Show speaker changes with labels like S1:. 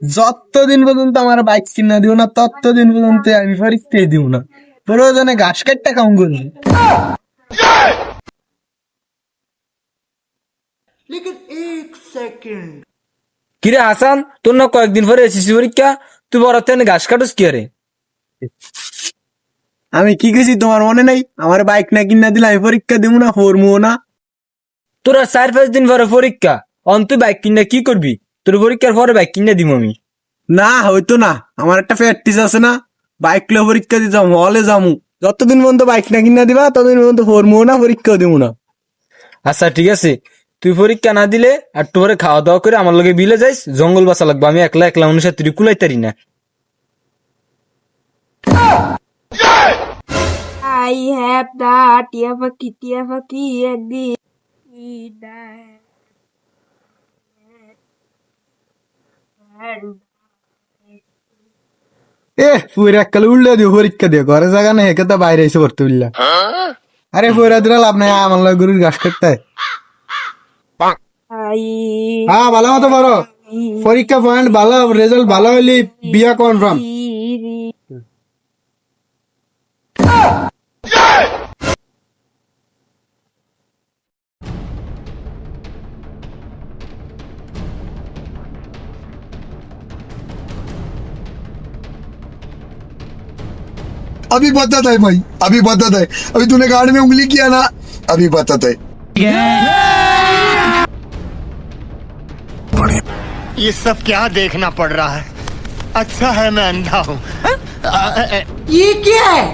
S1: যতদিন পর্যন্ত আমার বাইক কিনা দিও না ততদিন পর্যন্ত আমি পরীক্ষা দিব না। প্রয়োজনে ঘাস কাটতে কাম করবি।
S2: কিরে হাসান, তোর না কয়েকদিন পরে এসএসসি পরীক্ষা, তুই বড় থেকে ঘাস কাটস কি আরে?
S1: আমি কি গেছি তোমার মনে নাই? আমার বাইক না কিনা দিলে আমি পরীক্ষা দিব না, পড়বো না।
S2: তোরা 4-5 দিন পরে পরীক্ষা, তুই বাইক কিনা কি করবি? তোর পরীক্ষার পরে বাইক কিনা দিব আমি।
S1: না হয়তো না, আমার একটা প্র্যাকটিস আছে না, বাইক লো পরীক্ষা দিতে যাবো, হলে যাবো। যতদিন পর্যন্ত বাইক না কিনা দিবা ততদিন পর্যন্ত পড়বো না, পরীক্ষাও দিব না।
S2: আচ্ছা ঠিক আছে, তুই পরীক্ষা না দিলে আর তোরে খাওয়া দাওয়া করে আমার লগে বিলে যাইস, জঙ্গল বাসা লাগবে, আমি একলা একলা মানুষের তুই কুলাইতারি না।
S3: I have the টিয়া পাখি একদিন
S1: পুরা এককালে উল্লে দিও পরীক্ষা দিও, ঘরে জায়গা নেই, হেকে তো বাইরে এসে পড়তে উল্লা। আরে পুরা দিলে লাভ নাই, আমার লগে গরুর ঘাস কাটতে। হ্যাঁ ভালো মতো বড় পরীক্ষা, পয়েন্ট ভালো, রেজাল্ট ভালো হইলে বিয়া কনফার্ম।
S4: अभी बताता है भाई, अभी बताता है। अभी तूने गाड़ी में उंगली किया ना, अभी बताता है।
S5: ये सब क्या देखना पड़ रहा है? अच्छा है मैं अंधा हूँ।
S3: ये क्या है?